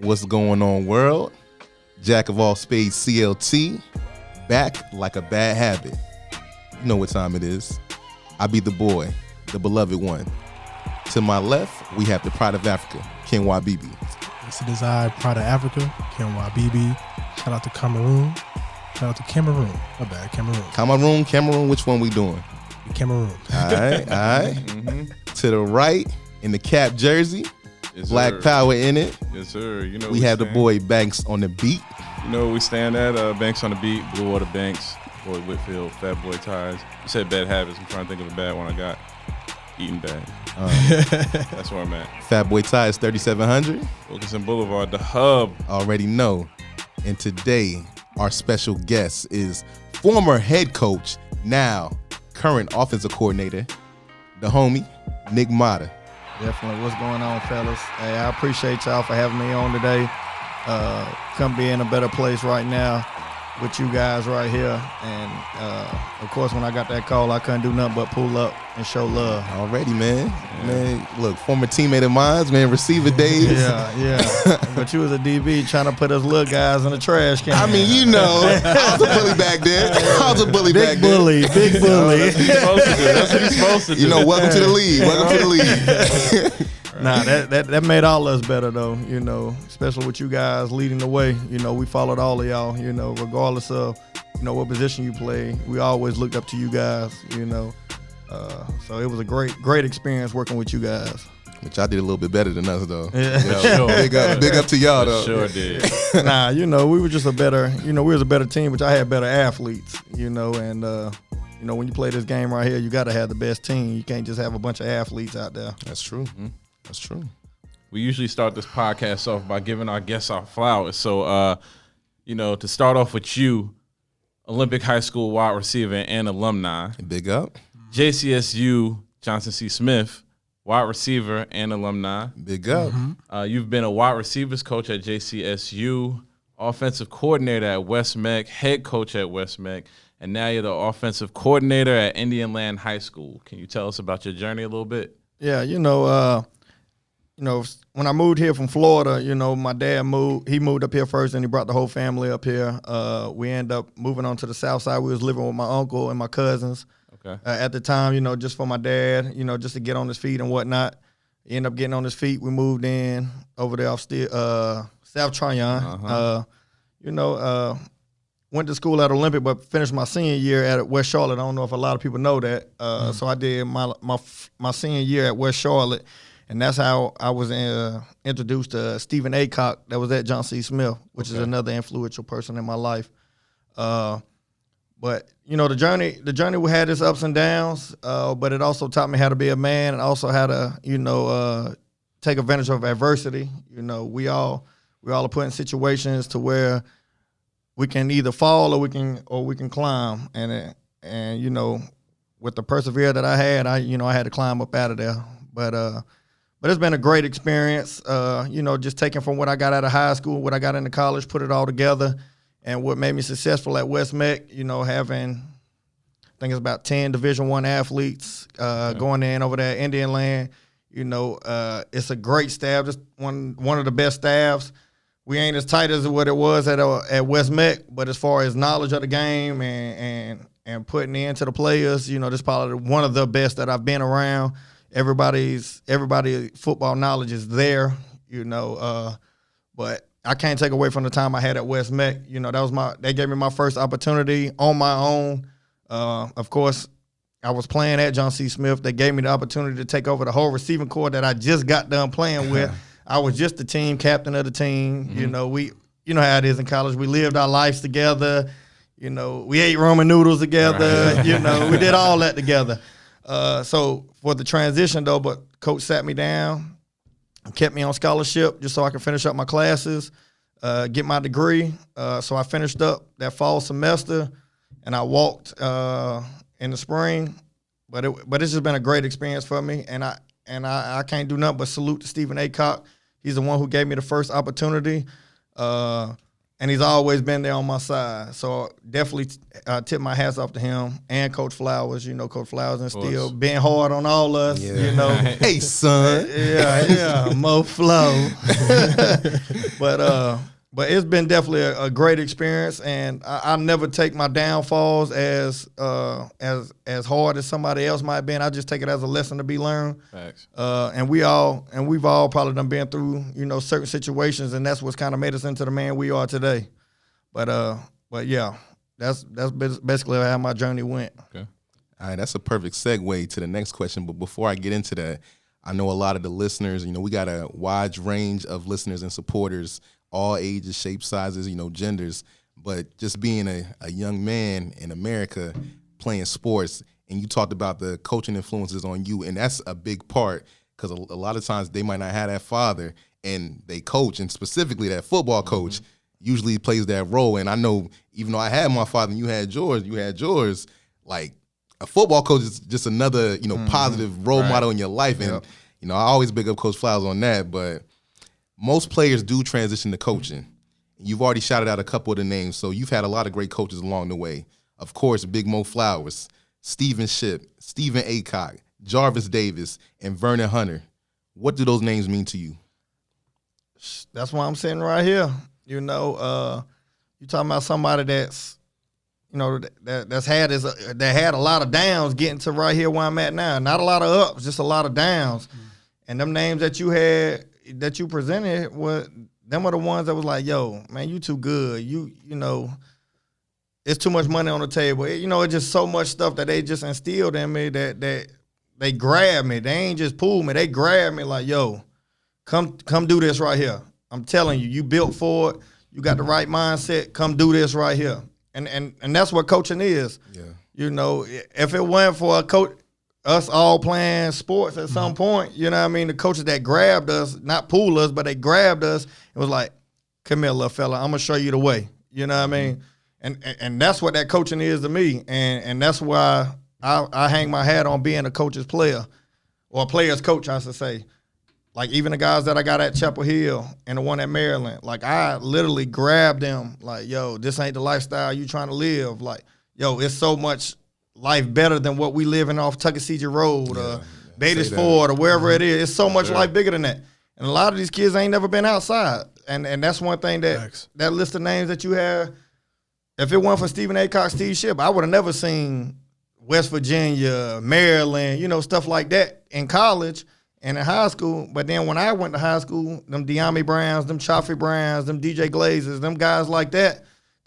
What's going on, world? Jack of all spades CLT, back like a bad habit. You know what time it is. I be the boy, the beloved one. To my left, we have the pride of Africa, Kenwa Bibi. Yes, it is I, pride of Africa, Kenwa Bibi. Shout out to Cameroon. Shout out to Cameroon. My bad, Cameroon, which one we doing? Cameroon. All right. Mm-hmm. To the right, in the cap jersey, yes, Black sir. Power in it. Yes, sir. You know we have the boy Banks on the beat. You know we stand at Banks on the beat, Blue Water Banks, Boy Whitfield, Fat Boy Ties. You said bad habits. I'm trying to think of a bad one I got. Eating bad. That's where I'm at. Fat Boy Ties 3700. Wilkinson Boulevard, the hub. Already know. And today, our special guest is former head coach, now current offensive coordinator, the homie, Nick Mata. Definitely. What's going on, fellas? Hey, I appreciate y'all for having me on today. Couldn't be in a better place right now with you guys right here. And, of course, when I got that call, I couldn't do nothing but pull up and show love. Already, man. Yeah. Man, look, former teammate of mine, man, receiver days. Yeah. But you was a DB trying to put us little guys in the trash can. I mean, you know, I was a bully back then. Big bully. That's what he's supposed to do. You know, welcome to the league. Nah, that made all of us better, though, you know, especially with you guys leading the way. You know, we followed all of y'all, you know, regardless of, you know, what position you play. We always looked up to you guys, you know. So it was a great experience working with you guys. Which I did a little bit better than us, though. Yeah. Sure. Big up to y'all, though. Sure did. Nah, you know, we were just we was a better team, which I had better athletes, you know, and, you know, when you play this game right here, you got to have the best team. You can't just have a bunch of athletes out there. That's true. Mm-hmm. That's true. We usually start this podcast off by giving our guests our flowers. So, you know, to start off with you, Olympic High School wide receiver and alumni. Big up. JCSU, Johnson C. Smith, wide receiver and alumni. Big up. Mm-hmm. You've been a wide receivers coach at JCSU, offensive coordinator at West Meck, head coach at West Meck, and now you're the offensive coordinator at Indian Land High School. Can you tell us about your journey a little bit? Yeah, you know, when I moved here from Florida, you know, my dad moved. He moved up here first, and he brought the whole family up here. We ended up moving on to the south side. We was living with my uncle and my cousins. Okay. At the time, you know, just for my dad, you know, just to get on his feet and whatnot. He ended up getting on his feet. We moved in over there off South Tryon. You know, went to school at Olympic, but finished my senior year at West Charlotte. I don't know if a lot of people know that. So I did my senior year at West Charlotte, and that's how I was introduced to Stephen Aycock that was at Johnson C. Smith, which is another influential person in my life. But, you know, the journey we had its ups and downs, but it also taught me how to be a man and also how to, you know, take advantage of adversity. You know, we all are put in situations to where we can either fall or we can climb, and you know, with the persevere that I had, I had to climb up out of there. But it's been a great experience. You know, just taking from what I got out of high school, what I got into college, put it all together, and what made me successful at West Meck. You know, having I think it's about 10 Division I athletes going in over there at Indian Land. You know, it's a great staff, just one of the best staffs. We ain't as tight as what it was at West Meck, but as far as knowledge of the game and putting into the players, you know, this is probably one of the best that I've been around. Everybody's football knowledge is there, you know. But I can't take away from the time I had at West Meck. You know, they gave me my first opportunity on my own. Of course, I was playing at Johnson C. Smith. They gave me the opportunity to take over the whole receiving corps that I just got done playing with. I was just the team captain of the team. Mm-hmm. You know how it is in college. We lived our lives together. You know, we ate ramen noodles together. Right. You know, we did all that together. So for the transition though, but coach sat me down, kept me on scholarship just so I could finish up my classes, get my degree. So I finished up that fall semester, and I walked in the spring. But it's just been a great experience for me, and I can't do nothing but salute to Stephen Aycock. He's the one who gave me the first opportunity. and he's always been there on my side. So definitely tip my hats off to him and Coach Flowers. You know, Coach Flowers and still being hard on all us. Yeah. You know, Hey, son. yeah, Mo Flow. But it's been definitely a great experience, and I never take my downfalls as hard as somebody else might be. And I just take it as a lesson to be learned. Facts. And we've all probably done been through, you know, certain situations, and that's what's kind of made us into the man we are today. But yeah, that's basically how my journey went. Okay. All right, that's a perfect segue to the next question. But before I get into that, I know a lot of the listeners, you know, we got a wide range of listeners and supporters, all ages, shapes, sizes, you know, genders. But just being a young man in America playing sports, and you talked about the coaching influences on you, and that's a big part because a lot of times they might not have that father, and they coach, and specifically that football coach usually plays that role. And I know even though I had my father and you had yours, like a football coach is just another, you know, positive role model in your life. And, you know, I always big up Coach Flowers on that, but most players do transition to coaching. You've already shouted out a couple of the names, so you've had a lot of great coaches along the way. Of course, Big Mo Flowers, Steven Shipp, Stephen Aycock, Jarvis Davis, and Vernon Hunter. What do those names mean to you? That's why I'm sitting right here. You know, you talking about somebody that's, you know, that had a lot of downs getting to right here where I'm at now. Not a lot of ups, just a lot of downs. And them names that you had, that you presented, them are the ones that was like, yo, man, you too good. You know, it's too much money on the table. You know, it's just so much stuff that they just instilled in me that they grabbed me. They ain't just pulled me. They grabbed me like, yo, come do this right here. I'm telling you, you built for it. You got the right mindset. Come do this right here. And that's what coaching is. Yeah. You know, if it weren't for a coach, us all playing sports at some point, you know what I mean? The coaches that grabbed us, not pulled us, but they grabbed us. It was like, come here, little fella, I'm going to show you the way. You know what I mean? And that's what that coaching is to me. And that's why I hang my hat on being a coach's player, or a player's coach, I should say. Like even the guys that I got at Chapel Hill and the one at Maryland, like I literally grabbed them like, yo, this ain't the lifestyle you trying to live. Like, yo, it's so much life better than what we living off Tuckasegee Road or Beatties Ford or wherever it is. It's so much life bigger than that. And a lot of these kids ain't never been outside. And that's one thing that list of names that you have, if it weren't for Stephen Aycock, Steve Shipp, I would have never seen West Virginia, Maryland, you know, stuff like that in college and in high school. But then when I went to high school, them De'Ami Browns, them Chaffee Browns, them DJ Glazers, them guys like that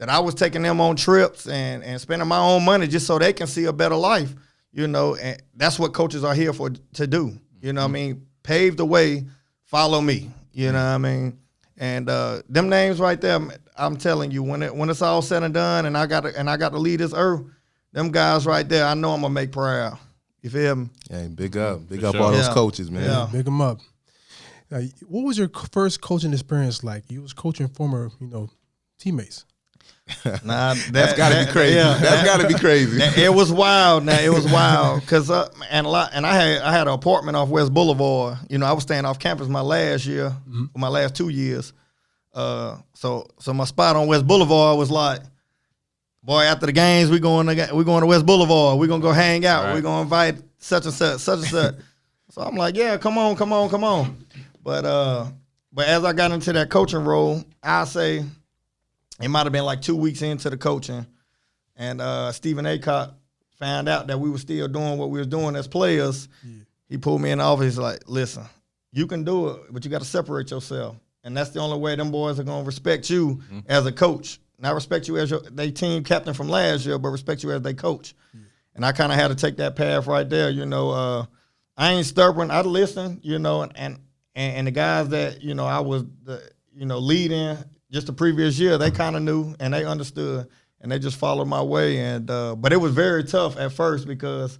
I was taking them on trips and spending my own money just so they can see a better life, you know. And that's what coaches are here for, to do. You know what I mean? Pave the way, follow me. You know what I mean? And them names right there, I'm telling you, when it's all said and done, and I got to lead this earth, them guys right there, I know I'm gonna make proud. You feel me? Hey, big up all those coaches, man. Yeah, big them up. Now, what was your first coaching experience like? You was coaching former, you know, teammates. Nah, that's gotta be crazy. Yeah, that's gotta be crazy. It was wild. Now it was wild because and I had an apartment off West Boulevard. You know, I was staying off campus my last year, my last 2 years. So my spot on West Boulevard was like, boy, after the games we going to West Boulevard. We gonna go hang out. Right. We gonna invite such and such. So I'm like, yeah, come on. But as I got into that coaching role, I say it might have been like 2 weeks into the coaching, and Stephen Aycock found out that we were still doing what we was doing as players. Yeah. He pulled me in the office. He's like, listen, you can do it, but you got to separate yourself. And that's the only way them boys are going to respect you as a coach. Not respect you as they team captain from last year, but respect you as they coach. Yeah. And I kind of had to take that path right there. You know, I ain't stubborn. I listen, you know, and the guys that, you know, I was, leading just the previous year, they kind of knew and they understood and they just followed my way. And but it was very tough at first because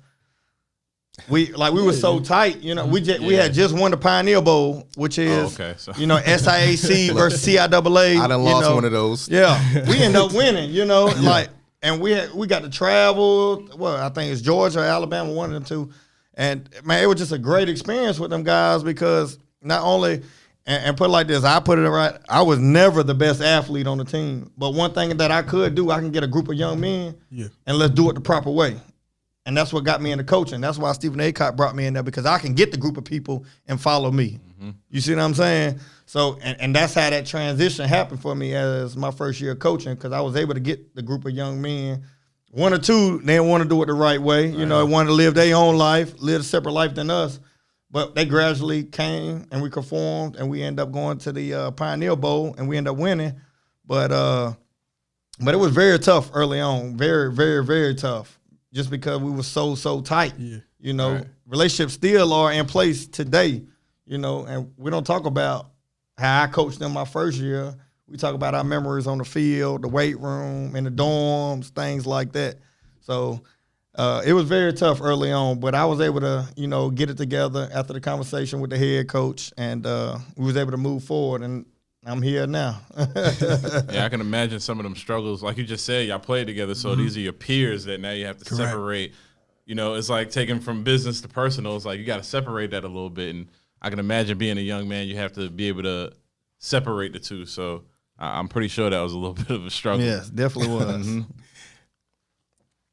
we were so tight. You know, we had just won the Pioneer Bowl, which is SIAC versus CIAA. I done lost one of those. Yeah, we ended up winning. You know, and we got to travel. Well, I think it's Georgia or Alabama, one of them two. And man, it was just a great experience with them guys because not only. And put it like this, I put it right. I was never the best athlete on the team, but one thing that I could do, I can get a group of young men, and let's do it the proper way. And that's what got me into coaching. That's why Stephen Aycock brought me in there, because I can get the group of people and follow me. Mm-hmm. You see what I'm saying? So, and that's how that transition happened for me as my first year of coaching, because I was able to get the group of young men. One or two, they didn't want to do it the right way. You know, they wanted to live their own life, live a separate life than us. But they gradually came, and we conformed, and we ended up going to the Pioneer Bowl, and we ended up winning. But it was very tough early on, very, very, very tough. Just because we were so tight, you know, relationships still are in place today, you know, and we don't talk about how I coached them my first year. We talk about our memories on the field, the weight room, in the dorms, things like that. So it was very tough early on, but I was able to, you know, get it together after the conversation with the head coach, and we was able to move forward, and I'm here now. Yeah, I can imagine some of them struggles. Like you just said, y'all played together, so these are your peers that now you have to separate. You know, it's like taking from business to personal. It's like you got to separate that a little bit. And I can imagine being a young man, you have to be able to separate the two. So I'm pretty sure that was a little bit of a struggle. Yes, definitely was.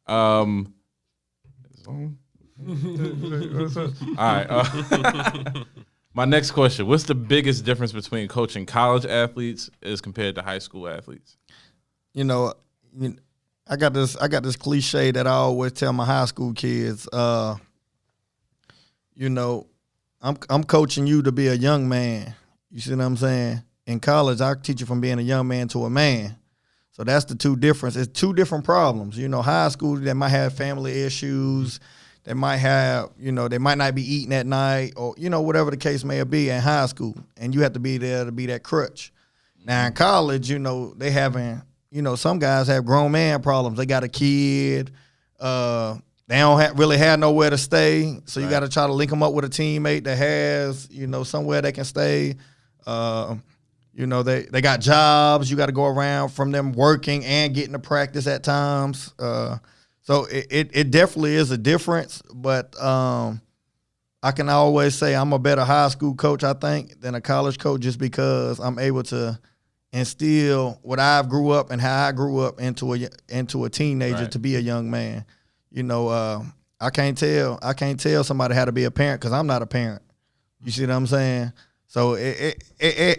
All right. My next question: what's the biggest difference between coaching college athletes as compared to high school athletes? You know, I got this cliche that I always tell my high school kids. You know, I'm coaching you to be a young man. You see what I'm saying? In college, I teach you from being a young man to a man. So that's the two differences. It's two different problems. You know, high school, they might have family issues. They might have, you know, they might not be eating at night, or, you know, whatever the case may be in high school. And you have to be there to be that crutch. Now in college, you know, they having, you know, some guys have grown man problems. They got a kid. They don't really have nowhere to stay. So you got to try to link them up with a teammate that has, you know, somewhere they can stay. You know, they got jobs. You got to go around from them working and getting to practice at times. So it definitely is a difference, but I can always say I'm a better high school coach, I think, than a college coach, just because I'm able to instill what I grew up and how I grew up into a teenager to be a young man. You know, I can't tell somebody how to be a parent because I'm not a parent. You see what I'm saying? So it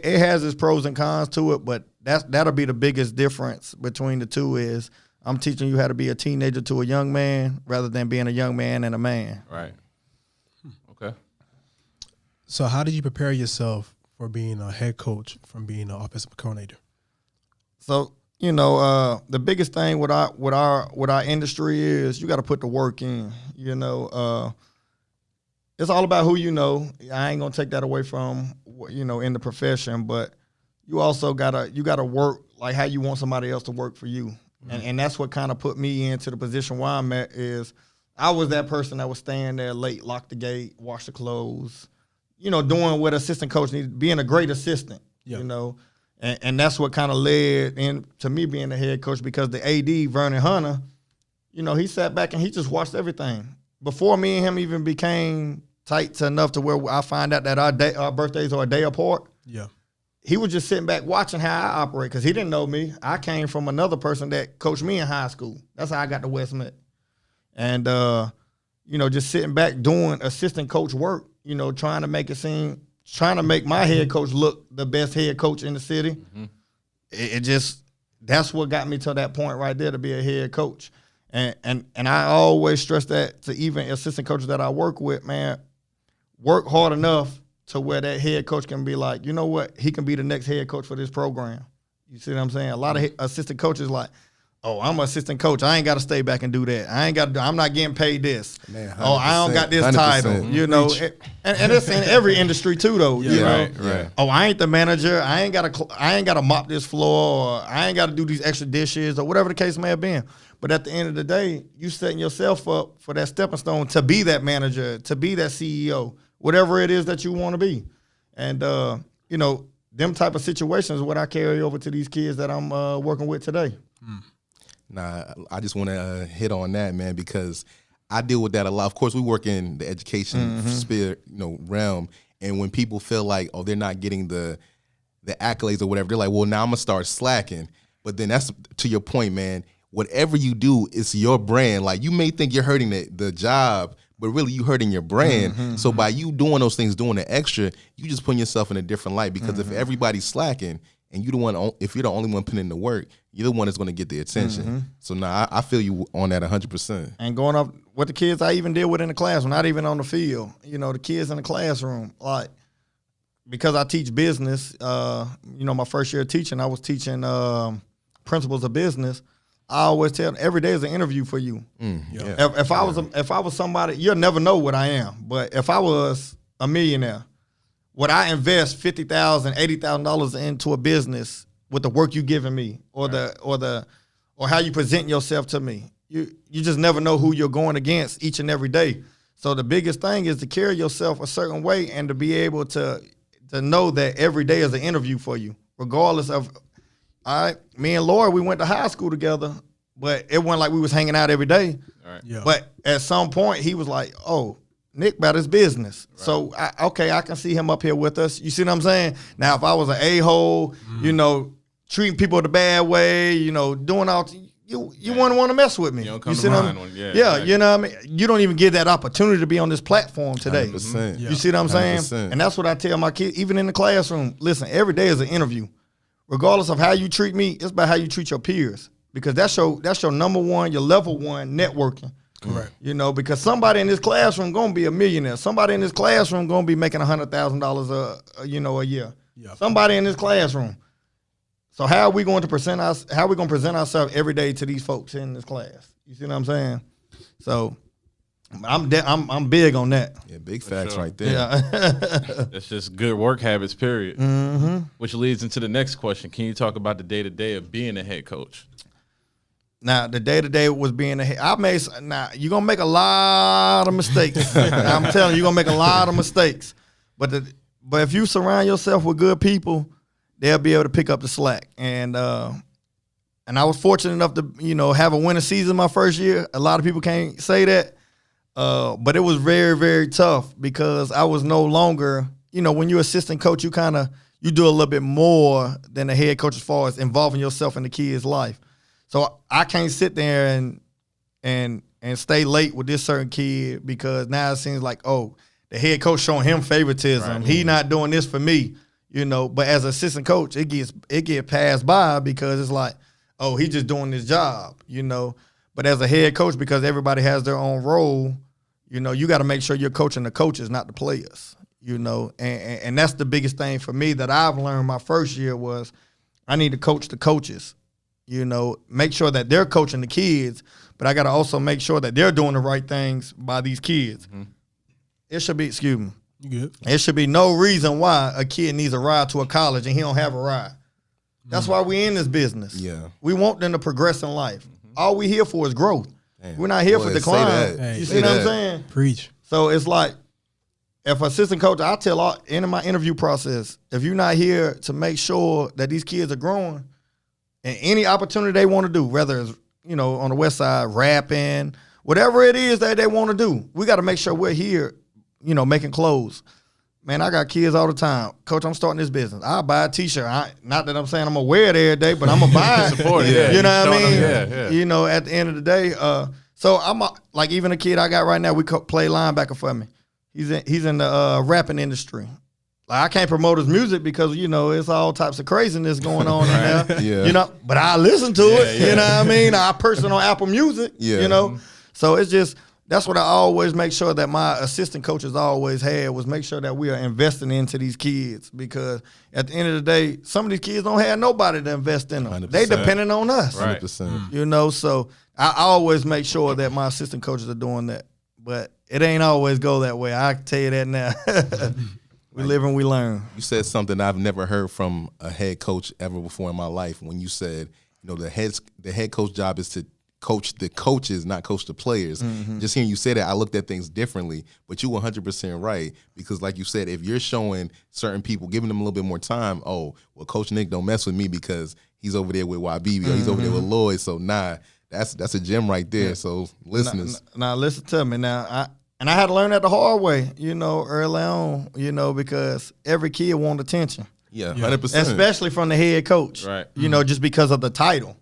has its pros and cons to it, but that'll be the biggest difference between the two is I'm teaching you how to be a teenager to a young man rather than being a young man and a man. Right. Okay. So how did you prepare yourself for being a head coach from being an offensive coordinator? So, you know, the biggest thing with our industry is you got to put the work in. You know, it's all about who you know. I ain't gonna take that away from, you know, in the profession, but you also gotta work like how you want somebody else to work for you. And that's what kind of put me into the position where I'm at is I was that person that was staying there late, lock the gate, wash the clothes, you know, doing what assistant coach needs, being a great assistant, you know. And that's what kind of led into me being the head coach because the AD, Vernon Hunter, you know, he sat back and he just watched everything. Before me and him even became tight enough to where I find out that our birthdays are a day apart. Yeah. He was just sitting back watching how I operate because he didn't know me. I came from another person that coached me in high school. That's how I got to West Met. And, you know, just sitting back doing assistant coach work, you know, trying to make my head coach look the best head coach in the city. Mm-hmm. It just, that's what got me to that point right there to be a head coach. And I always stress that to even assistant coaches that I work with, man, work hard enough to where that head coach can be like, you know what, he can be the next head coach for this program. You see what I'm saying? A lot of assistant coaches like, oh, I'm an assistant coach. I ain't got to stay back and do that. I'm not getting paid this. Man, I don't got this title. You know, and it's in every industry too, though. Yeah, you know? Right. Oh, I ain't the manager. I ain't got to mop this floor, or I ain't got to do these extra dishes, or whatever the case may have been. But at the end of the day, you setting yourself up for that stepping stone to be that manager, to be that CEO, whatever it is that you want to be. And, you know, them type of situations is what I carry over to these kids that I'm working with today. Nah, I just want to hit on that, man, because I deal with that a lot. Of course, we work in the education sphere, you know, realm, And when people feel like, oh, they're not getting the accolades or whatever, they're like, well, now I'm gonna start slacking. But then that's to your point, man. Whatever you do, it's your brand. Like, you may think you're hurting the job, but really you hurting your brand. So by you doing those things, doing the extra, you just putting yourself in a different light. Because if everybody's slacking and you the one, if you're the only one putting in the work, you're the one that's going to get the attention. So now I feel you on that 100%. And going up with the kids I even deal with in the classroom, not even on the field. You know, the kids in the classroom, like, because I teach business. You know, my first year of teaching, I was teaching principles of business. I always tell them every day is an interview for you. If I was somebody, you'll never know what I am. But if I was a millionaire, would I invest $50,000, $80,000 into a business with the work you giving me, or or how you present yourself to me? You just never know who you're going against each and every day. So the biggest thing is to carry yourself a certain way and to be able to know that every day is an interview for you, regardless of. All right, me and Laura, we went to high school together, but it wasn't like we was hanging out every day. Right. Yeah. But at some point, he was like, oh, Nick about his business. Right. So, I can see him up here with us. You see what I'm saying? Now, if I was an a-hole, you know, treating people the bad way, you know, doing all you wouldn't want to mess with me. You don't come see to what mind I'm one. Yeah, exactly. You know what I mean? You don't even get that opportunity to be on this platform today. 100%. You see what I'm saying? 100%. And that's what I tell my kids, even in the classroom. Listen, every day is an interview. Regardless of how you treat me, it's about how you treat your peers, because that's your number one, your level one networking. Correct. You know, because somebody in this classroom gonna be a millionaire. Somebody in this classroom gonna be making $100,000 a year. Yeah. Somebody in this classroom. So how are we going to present ourselves every day to these folks in this class? You see what I'm saying? So I'm big on that. Yeah, big facts sure. right there. Yeah. That's just good work habits, period. Which leads into the next question. Can you talk about the day-to-day of being a head coach? Now, the day-to-day was being a head. You're going to make a lot of mistakes. I'm telling you, you're going to make a lot of mistakes. But if you surround yourself with good people, they'll be able to pick up the slack. And I was fortunate enough to, you know, have a winning season my first year. A lot of people can't say that. But it was very, very tough, because I was no longer, you know, when you're assistant coach, you do a little bit more than a head coach as far as involving yourself in the kid's life. So I can't sit there and stay late with this certain kid, because now it seems like, oh, the head coach showing him favoritism. Right. He not doing this for me, you know. But as an assistant coach, it gets passed by, because it's like, oh, he just doing his job, you know. But as a head coach, because everybody has their own role, you know, you got to make sure you're coaching the coaches, not the players, you know. And that's the biggest thing for me that I've learned my first year was I need to coach the coaches, you know, make sure that they're coaching the kids, but I got to also make sure that they're doing the right things by these kids. It should be, excuse me, You good? there should be no reason why a kid needs a ride to a college and he don't have a ride. That's why we in this business. Yeah. We want them to progress in life. All we here for is growth. Damn. We're not here Boy, for say decline. that. Hey, You say see what I'm that. saying? Preach. So it's like, if assistant coach, I tell in my interview process, if you're not here to make sure that these kids are growing, and any opportunity they want to do, whether it's, you know, on the west side, rapping, whatever it is that they want to do, we got to make sure we're here, you know, making clothes. Man, I got kids all the time. Coach, I'm starting this business. I'll buy a T-shirt. Not that I'm saying I'm going to wear it every day, but I'm going to buy it. Support it, yeah. You know what I Showing mean? them, yeah. You know, at the end of the day. So I'm like, even a kid I got right now, we play linebacker for me. He's in the rapping industry. Like, I can't promote his music because, you know, it's all types of craziness going on in there. Yeah. You know, but I listen to it. You know what I mean? I person on Apple Music. Yeah. You know? So it's just, that's what I always make sure that my assistant coaches always had, was make sure that we are investing into these kids, because at the end of the day, some of these kids don't have nobody to invest in them. 100%. They depending on us. Right. 100%. You know, so I always make sure that my assistant coaches are doing that. But it ain't always go that way. I can tell you that now. We live and we learn. You said something I've never heard from a head coach ever before in my life, when you said, you know, the head coach job is to coach the coaches, not coach the players. Just hearing you say that, I looked at things differently, but you 100% right, because like you said, if you're showing certain people, giving them a little bit more time, oh, well, Coach Nick don't mess with me because he's over there with YB or he's over there with Lloyd, so nah, that's a gem right there. So listeners. Now listen to me. Now, And I had to learn that the hard way, early on, because every kid want attention. Yeah, 100%. Especially from the head coach. Right. Just because of the title.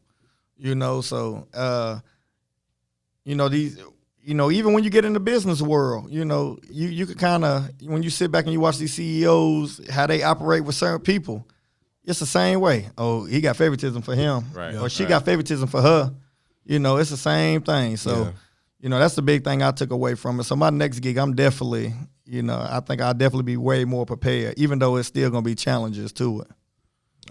So these even when you get in the business world, you can kind of, when you sit back and you watch these CEOs, how they operate with certain people, it's the same way. Oh, he got favoritism for him. Right. Or she got favoritism for her. It's the same thing. So that's the big thing I took away from it. So my next gig, I'm definitely, I think I'll definitely be way more prepared, even though it's still going to be challenges to it.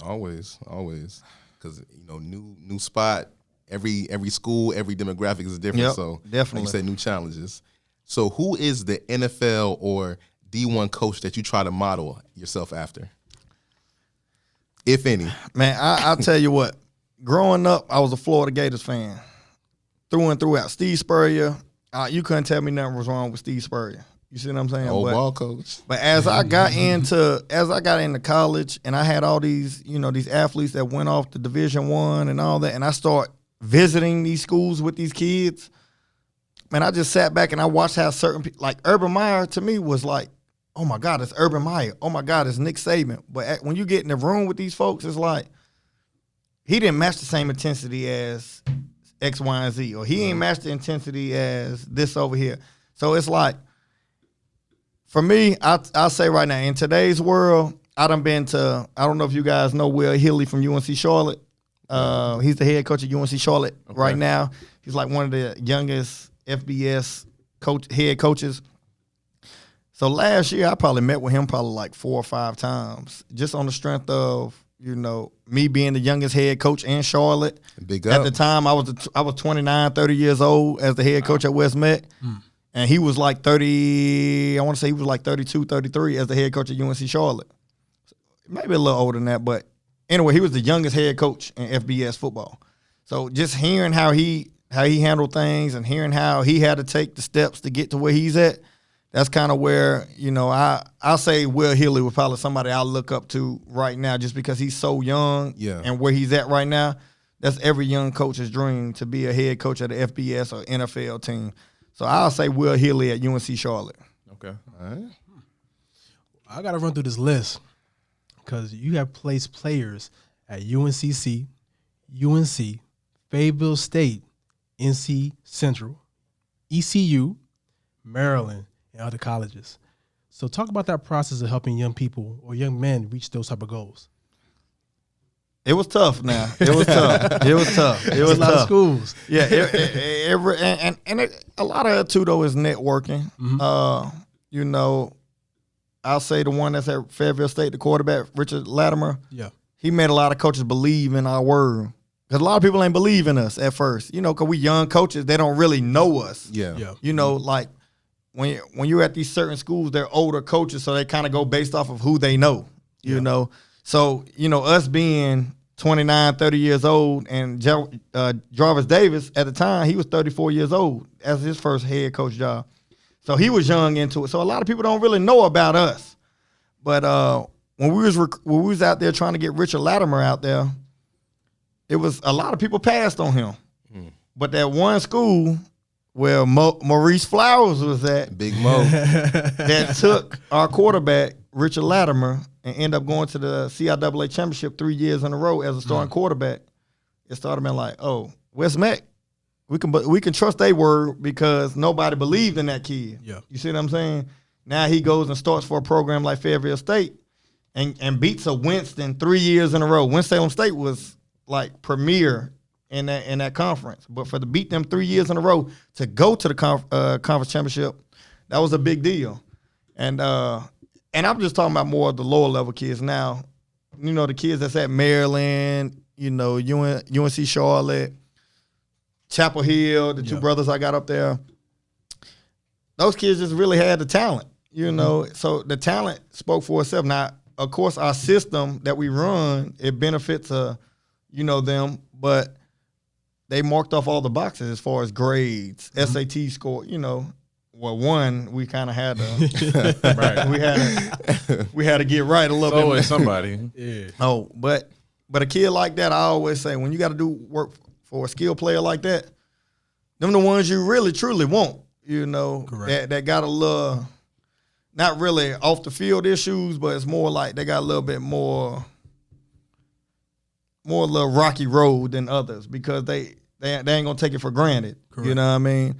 Always. Because, new spot, every school, every demographic is different. Yep, so definitely. like you said, new challenges. So who is the NFL or D1 coach that you try to model yourself after? If any. Man, I'll tell you what. Growing up, I was a Florida Gators fan. Through and throughout. Steve Spurrier, you couldn't tell me nothing was wrong with Steve Spurrier. You see what I'm saying? Old ball coach. But as I got into college, and I had all these, these athletes that went off to Division I and all that, and I start visiting these schools with these kids, man, I just sat back and I watched how certain people, like Urban Meyer to me was like, oh my God, it's Urban Meyer. Oh my God, it's Nick Saban. But when you get in the room with these folks, it's like, he didn't match the same intensity as X, Y, and Z, or he ain't matched the intensity as this over here. So it's like, for me, I'll say right now, in today's world, I don't know if you guys know Will Healy from UNC Charlotte. He's the head coach of UNC Charlotte right now. He's like one of the youngest FBS head coaches. So last year, I probably met with him probably like 4 or 5 times, just on the strength of, me being the youngest head coach in Charlotte. Big up. At the time, I was 29, 30 years old as the head coach at West Met. And he was like 30, I want to say he was like 32, 33 as the head coach at UNC Charlotte. Maybe a little older than that, but anyway, he was the youngest head coach in FBS football. So just hearing how he handled things and hearing how he had to take the steps to get to where he's at, that's kind of where, I'll say Will Healy was probably somebody I'll look up to right now just because he's so young and where he's at right now. That's every young coach's dream, to be a head coach at an FBS or NFL team. So I'll say Will Healy at UNC Charlotte. Okay. All right. I got to run through this list because you have placed players at UNCC, UNC, Fayetteville State, NC Central, ECU, Maryland, and other colleges. So talk about that process of helping young people or young men reach those type of goals. It was tough now. It was tough. It was tough. It was a lot of schools. Yeah, a lot of it too though is networking. I'll say the one that's at Fayetteville State, the quarterback Richard Latimer. Yeah, he made a lot of coaches believe in our word because a lot of people ain't believe in us at first. Because we young coaches, they don't really know us. yeah. Like when you're at these certain schools, they're older coaches, so they kind of go based off of who they know. You know. So, us being 29, 30 years old, and Jarvis Davis, at the time, he was 34 years old as his first head coach job. So he was young into it. So a lot of people don't really know about us. But when we was out there trying to get Richard Latimer out there, it was a lot of people passed on him. But that one school where Maurice Flowers was at, Big Mo, that took our quarterback, Richard Latimer, and end up going to the CIAA championship 3 years in a row as a starting quarterback. It started being like, oh, West Met, we can trust their word because nobody believed in that kid. Yeah. You see what I'm saying? Now he goes and starts for a program like Fayetteville State and beats a Winston 3 years in a row. Winston-Salem State was like premier in that conference, but for to beat them 3 years in a row to go to the conference championship, that was a big deal. And I'm just talking about more of the lower level kids now. The kids that's at Maryland, UNC Charlotte, Chapel Hill, the two brothers I got up there. Those kids just really had the talent, So the talent spoke for itself. Now, of course, our system that we run, it benefits, them, but they marked off all the boxes as far as grades, SAT score, Well, one, we kind of had to, Right. we had to get right a little bit. Always somebody. Yeah. Oh, but a kid like that, I always say, when you got to do work for a skilled player like that, them the ones you really truly want. you know, Correct. that got a little, not really off the field issues, but it's more like they got a little bit more little rocky road than others because they ain't gonna take it for granted. Correct. You know what I mean?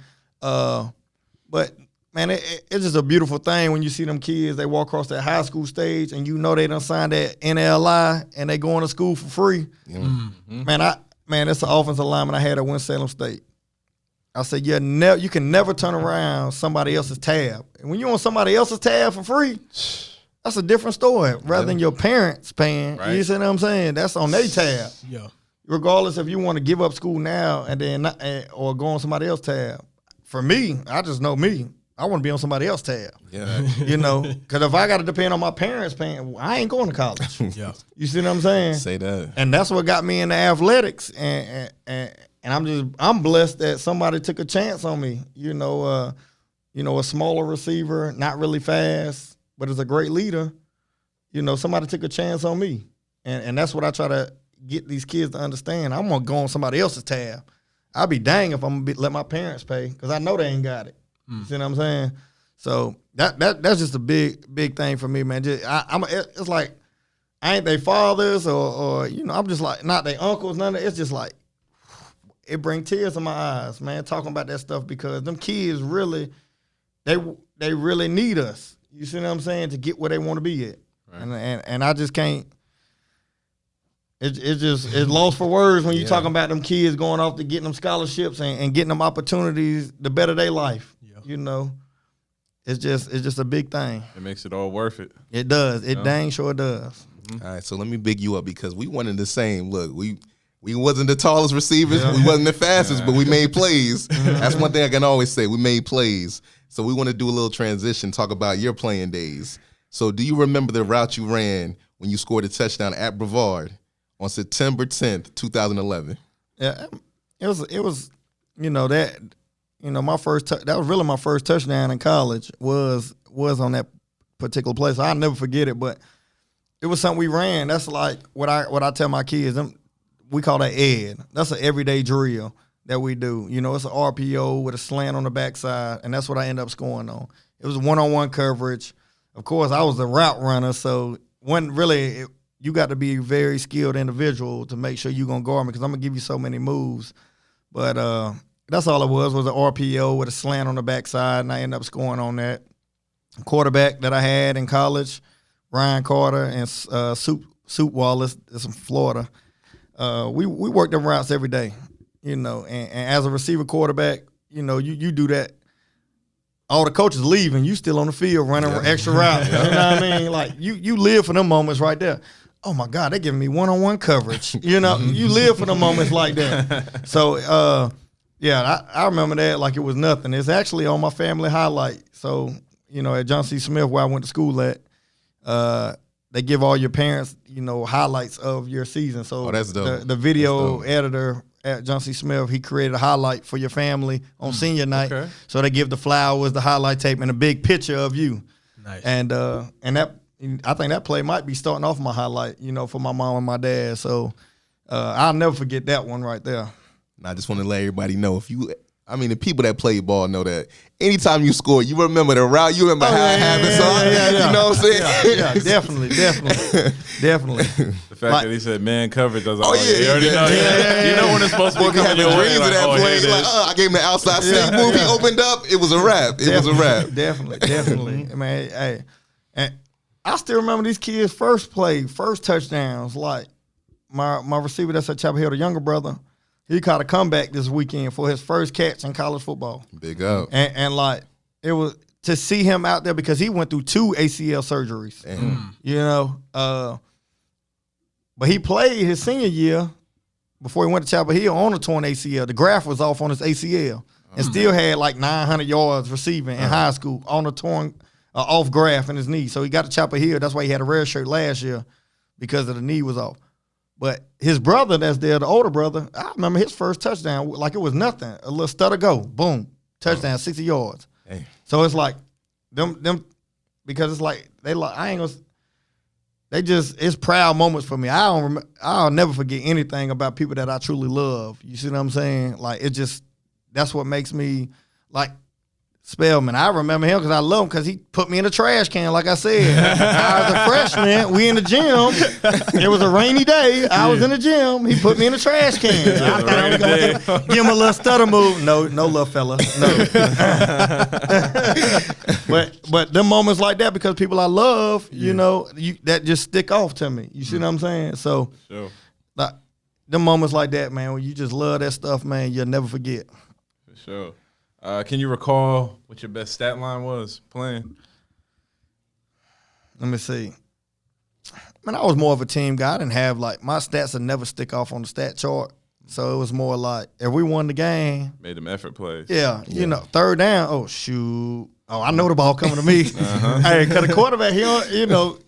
But man, it's just a beautiful thing when you see them kids. They walk across that high school stage, and you know they done signed that NLI, and they going to school for free. Mm-hmm. Man, it's an offensive lineman I had at Winston-Salem State. I said, you can never turn around somebody else's tab. And when you on somebody else's tab for free, that's a different story. Rather than your parents paying, Right. you see what I'm saying? That's on their tab. Yeah. Regardless if you want to give up school now and then not, or go on somebody else's tab. For me, I just know me. I want to be on somebody else's tab. Yeah. You know, because if I got to depend on my parents paying, I ain't going to college. Yeah. You see what I'm saying? Say that. And that's what got me into athletics. And I'm blessed that somebody took a chance on me. You know, a smaller receiver, not really fast, but is a great leader. You know, somebody took a chance on me. And that's what I try to get these kids to understand. I'm gonna go on somebody else's tab. I'll be dang if I'm gonna let my parents pay because I know they ain't got it. You see what I'm saying? So that's just a big thing for me, man. It's like I ain't they fathers or you know, I'm just like not they uncles, none of it. It's just like it brings tears in my eyes, man, talking about that stuff because them kids really they really need us. You see what I'm saying? To get where they want to be at. Right. And I just can't. It's lost for words when you're talking about them kids going off to getting them scholarships and getting them opportunities to better their life. Yeah. You know, it's just a big thing. It makes it all worth it. It does. It dang sure does. All right, so let me big you up because we wanted the same. Look, we wasn't the tallest receivers, we wasn't the fastest, but we made plays. That's one thing I can always say. We made plays. So we want to do a little transition, talk about your playing days. So do you remember the route you ran when you scored a touchdown at Brevard on September 10th, 2011? Yeah, it was my first that was really my first touchdown in college was on that particular place. I'll never forget it, but it was something we ran. That's like what I tell my kids. We call that ed. That's an everyday drill that we do. You know, it's an RPO with a slant on the backside, and that's what I end up scoring on. It was one-on-one coverage. Of course, I was the route runner, so you got to be a very skilled individual to make sure you're going to guard me because I'm going to give you so many moves. But that's all it was an RPO with a slant on the backside, and I ended up scoring on that. Quarterback that I had in college, Ryan Carter and Soup Wallace, that's from Florida. We worked them routes every day, you know, and as a receiver quarterback, you know, you do that. All the coaches leaving, you still on the field running extra routes. You know what I mean? Like, you live for them moments right there. Oh, my God, they're giving me one-on-one coverage. You know, you live for the moments like that. So, I remember that like it was nothing. It's actually on my family highlight. So, you know, at John C. Smith, where I went to school at, they give all your parents, you know, highlights of your season. So that's dope. The video editor at John C. Smith, he created a highlight for your family on senior night. Okay. So they give the flowers, the highlight tape, and a big picture of you. Nice. And that I think that play might be starting off my highlight, you know, for my mom and my dad. So I'll never forget that one right there. And I just want to let everybody know the people that play ball know that anytime you score, you remember the route, you remember how it happened. You know what I'm saying? Yeah, definitely. The fact that he said man coverage, I was like, you already know. You know when it's supposed to be coming your way. Like, I gave him the outside sneak move. He opened up. It was a wrap. Definitely. I mean, hey, and I still remember these kids' first touchdowns. Like my receiver that's at Chapel Hill, the younger brother. He caught a comeback this weekend for his first catch in college football. Big up. And like, it was to see him out there because he went through 2 ACL surgeries. You know, but he played his senior year before he went to Chapel Hill on a torn ACL. The graft was off on his ACL and still had like 900 yards receiving in high school on a torn off graft in his knee. So he got to Chapel Hill. That's why he had a red shirt last year because of the knee was off. But his brother that's there, the older brother, I remember his first touchdown like it was nothing. A little stutter go, boom, touchdown, 60 yards. Dang. So it's like them because it's like it's proud moments for me. I'll never forget anything about people that I truly love. You see what I'm saying? Like that's what makes me like Spellman. I remember him because I love him because he put me in a trash can, like I said. I was a freshman. We in the gym. It was a rainy day. I was in the gym. He put me in a trash can. I thought I was going to give him a little stutter move. No, little fella. No. but them moments like that, because people I love, you know, that just stick off to me. You see what I'm saying? So, like, them moments like that, man, when you just love that stuff, man, you'll never forget. For sure. Can you recall what your best stat line was playing? Let me see. Man, I was more of a team guy. I didn't have, like, my stats would never stick off on the stat chart. So it was more like, if we won the game. Made them effort plays. Yeah. You know, third down, oh, shoot. Oh, I know the ball coming to me. Hey, because the quarterback, you know,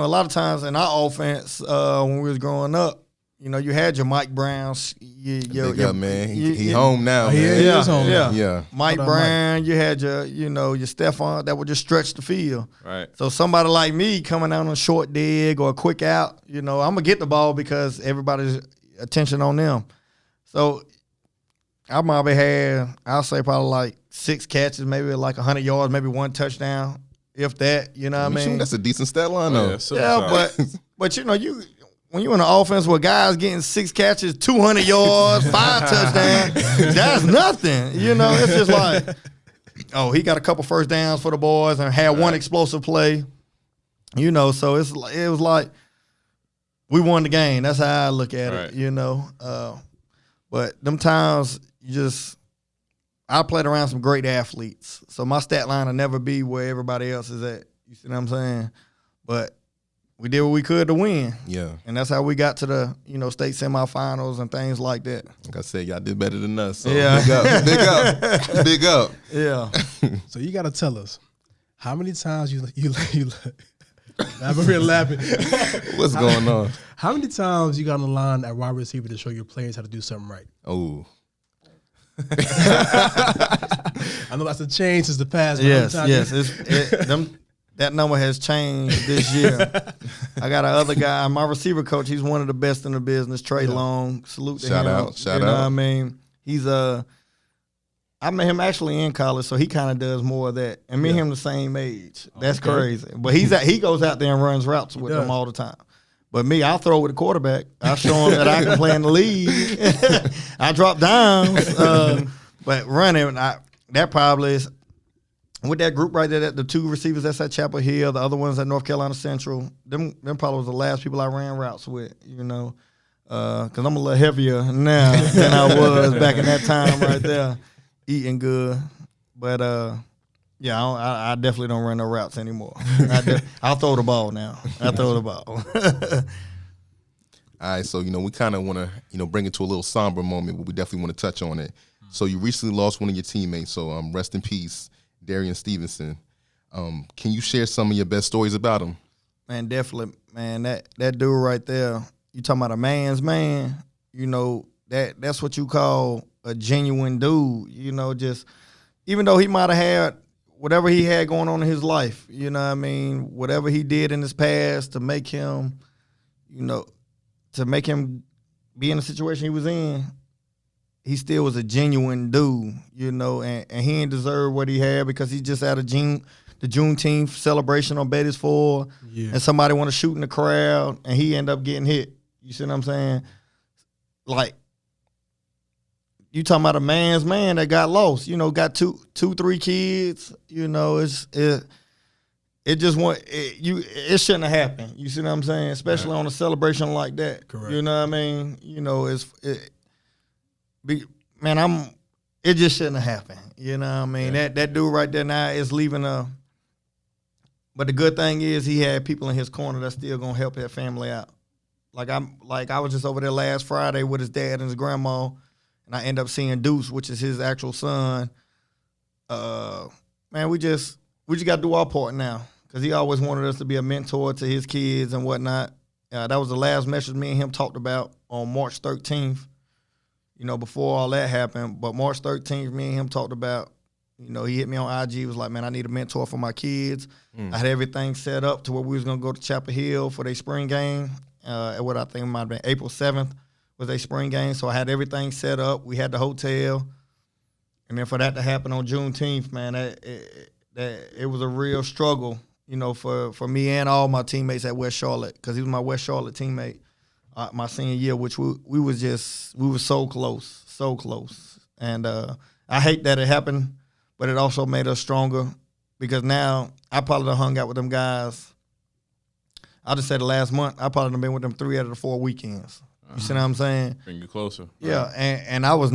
a lot of times in our offense, when we was growing up, you know, you had your Mike Browns. Man. He home now, man. He is home. Yeah. Mike Brown, you had your Stephon that would just stretch the field. Right. So somebody like me coming out on a short dig or a quick out, you know, I'm going to get the ball because everybody's attention on them. So I probably had, I'll say probably like 6 catches, maybe like 100 yards, maybe 1 touchdown, if that, you know what I mean? That's a decent stat line, though. But you know, when you're in an offense where guys getting 6 catches, 200 yards, 5 touchdowns, that's nothing. You know, it's just like, oh, he got a couple first downs for the boys and had one explosive play. You know, so it was like we won the game. That's how I look at it, you know. But them times, I played around some great athletes. So my stat line will never be where everybody else is at. You see what I'm saying? But we did what we could to win. Yeah. And that's how we got to the, state semifinals and things like that. Like I said, y'all did better than us. So yeah. Big up. Big up. Yeah. So you got to tell us, how many times you I'm over here laughing. What's going on? How many times you got on the line at wide receiver to show your players how to do something right? Oh. I know that's a change since the past. Yes. That number has changed this year. I got another guy, my receiver coach. He's one of the best in the business. Trey Long, salute to him. Shout out. What I mean? He's I met him actually in college, so he kind of does more of that. And me and him the same age. That's crazy. But he goes out there and runs routes with them all the time. But me, I'll throw with the quarterback. I show him that I can play in the league. I drop downs. But running, that probably is, with that group right there, the 2 receivers that's at Chapel Hill, the other ones at North Carolina Central, them probably was the last people I ran routes with, because I'm a little heavier now than I was back in that time right there, eating good. But, I definitely don't run no routes anymore. I'll throw the ball now. I throw the ball. All right, so, we kind of want to, bring it to a little somber moment, but we definitely want to touch on it. So you recently lost one of your teammates, so rest in peace, Darian Stevenson. Can you share some of your best stories about him? Man, definitely, man. That dude right there, you talking about a man's man, that's what you call a genuine dude, just even though he might have had whatever he had going on in his life, whatever he did in his past to make him, be in the situation he was in, he still was a genuine dude, and he didn't deserve what he had because he just had the Juneteenth celebration on Betty's 4, and somebody want to shoot in the crowd, and he ended up getting hit. You see what I'm saying? Like, you talking about a man's man that got lost, got two, 3 kids, it shouldn't have happened. You see what I'm saying? Especially on a celebration like that. Correct. You know what I mean? It just shouldn't have happened. You know what I mean? Yeah. That dude right there now is leaving but the good thing is he had people in his corner that's still gonna help that family out. I was just over there last Friday with his dad and his grandma, and I end up seeing Deuce, which is his actual son. Man, we just gotta do our part now. Because he always wanted us to be a mentor to his kids and whatnot. That was the last message me and him talked about on March 13th. Before all that happened. But March 13th, me and him talked about, he hit me on IG. He was like, man, I need a mentor for my kids. I had everything set up to where we was going to go to Chapel Hill for their spring game. What I think might have been April 7th was their spring game. So I had everything set up. We had the hotel. And then for that to happen on Juneteenth, man, it was a real struggle, you know, for me and all my teammates at West Charlotte, because he was my West Charlotte teammate my senior year, which we were so close. And I hate that it happened, but it also made us stronger, because now I probably done hung out with them guys. I just said the last month, I probably done been with them 3 out of the 4 weekends. You see what I'm saying? Bring you closer. Yeah, and I was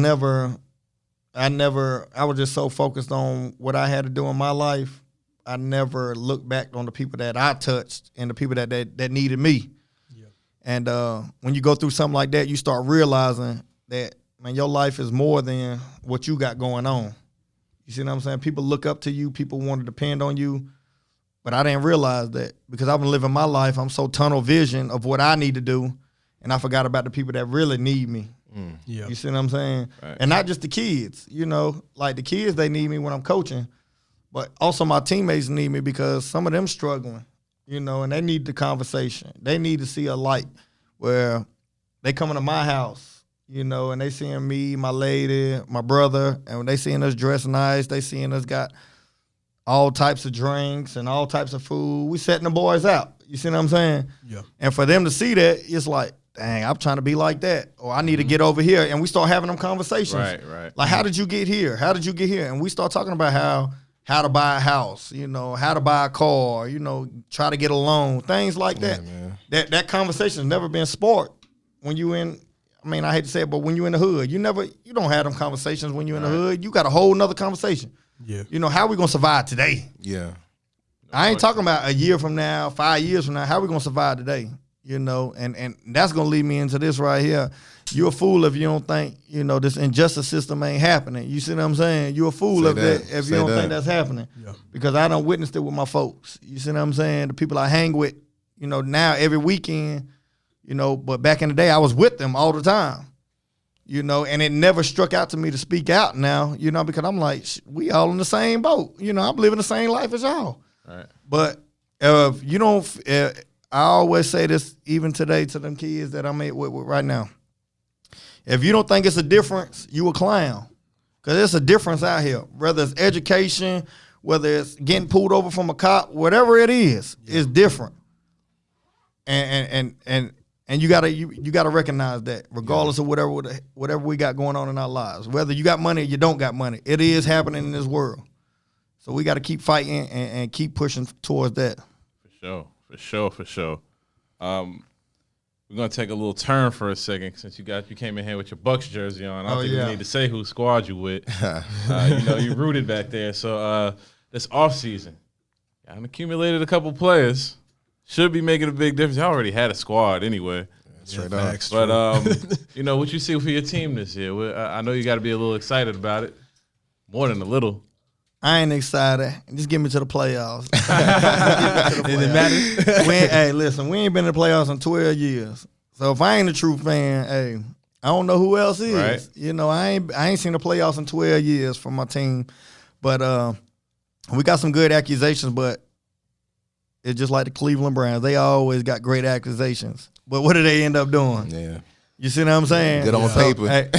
just so focused on what I had to do in my life. I never looked back on the people that I touched and the people that needed me. Yeah. And when you go through something like that, you start realizing that, man, your life is more than what you got going on. You see what I'm saying? People look up to you. People want to depend on you. But I didn't realize that, because I've been living my life. I'm so tunnel vision of what I need to do, and I forgot about the people that really need me. Yeah. You see what I'm saying? Right. And not just the kids, you know, like the kids, they need me when I'm coaching, but also my teammates need me, because some of them struggling, you know, and they need the conversation. They need to see a light where they coming to my house, you know, and they seeing me, my lady, my brother, and when they seeing us dressed nice, they seeing us got all types of drinks and all types of food. We setting the boys out. You see what I'm saying? Yeah. And for them to see that, it's like, dang, I'm trying to be like that, or I need to get over here. And we start having them conversations. Right. Like, how did you get here? How did you get here? And we start talking about how to buy a house, you know, how to buy a car, you know, try to get a loan, things like that. Man. That conversation has never been sparked when you in, I mean, I hate to say it, but when you in the hood, you don't have them conversations when you in the hood. You got a whole nother conversation. Yeah. You know, how are we going to survive today? Yeah. I ain't talking about a year from now, 5 years from now. How are we going to survive today? You know, and that's going to lead me into this right here. You're a fool if you don't think, you know, this injustice system ain't happening. You see what I'm saying? You're a fool if you don't think that's happening. Yeah. Because I done witnessed it with my folks. You see what I'm saying? The people I hang with, you know, now every weekend, you know, but back in the day I was with them all the time. You know, and it never struck out to me to speak out now, you know, because I'm like, we all in the same boat. You know, I'm living the same life as y'all. Right. But if you don't, I always say this even today to them kids that I'm with right now. If you don't think it's a difference, you a clown. Because there's a difference out here. Whether it's education, whether it's getting pulled over from a cop, whatever it is, it's different. And you gotta recognize that, regardless of whatever we got going on in our lives. Whether you got money or you don't got money, it is happening in this world. So we got to keep fighting and keep pushing towards that. For sure. We're gonna take a little turn for a second, since you came in here with your Bucks jersey on. I don't think we need to say who squad you with. You know, you rooted back there. So this offseason, I accumulated a couple players. Should be making a big difference. I already had a squad anyway. Straight up. But, you know, what you see for your team this year? I know you got to be a little excited about it. More than a little. I ain't excited. Just get me to the playoffs. It matters. Hey, listen, we ain't been in the playoffs in 12 years. So if I ain't a true fan, hey, I don't know who else is. Right. You know, I ain't seen the playoffs in 12 years from my team. But we got some good accusations, but it's just like the Cleveland Browns. They always got great accusations. But what do they end up doing? Yeah. You see what I'm saying? Good on paper. Hey,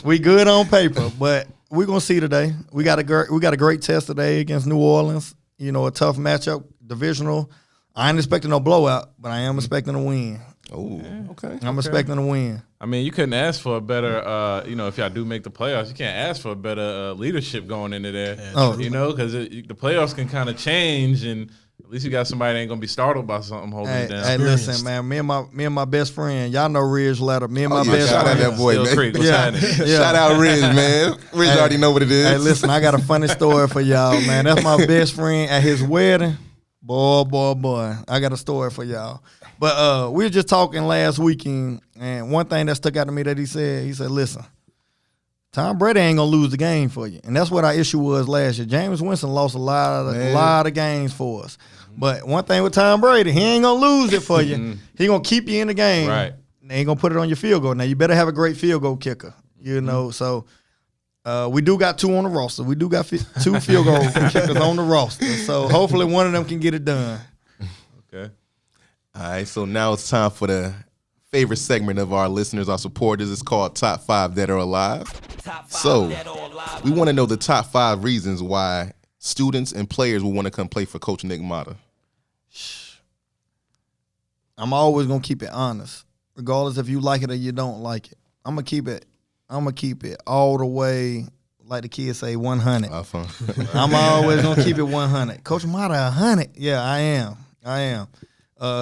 we good on paper, but we're gonna see today. We got a great test today against New Orleans. You know, a tough matchup, divisional. I ain't expecting no blowout, but I am expecting a win. Oh, okay. I'm expecting a win. I mean, you couldn't ask for a better, you know, if y'all do make the playoffs, you can't ask for a better leadership going into there. You know, because the playoffs can kind of change, and at least you got somebody that ain't gonna be startled by something holding you down. Hey, listen, man. Me and my best friend, y'all know Ridge Letter. Me and my best shout friend. out that boy, man. Creek, yeah. Shout out Ridge, man. Ridge already know what it is. Hey, listen, I got a funny story for y'all, man. That's my best friend at his wedding. Boy. I got a story for y'all. But we were just talking last weekend, and one thing that stuck out to me that he said, listen, Tom Brady ain't gonna lose the game for you. And that's what our issue was last year. Jameis Winston lost a lot of games for us. But one thing with Tom Brady, he ain't gonna lose it for you. He gonna keep you in the game. Right. They ain't gonna put it on your field goal. Now you better have a great field goal kicker. You know, so we do got 2 on the roster. We do got 2 field goal kickers on the roster. So hopefully one of them can get it done. Okay. All right, so now it's time for the favorite segment of our listeners, our supporters. It's called Top 5 Dead or Alive. So we want to know the top 5 reasons why students and players will want to come play for Coach Nick Mata. I'm always gonna keep it honest, regardless if you like it or you don't like it. I'm gonna keep it all the way, like the kids say, 100. I'm always gonna keep it 100. Coach Mata 100. Yeah, I am.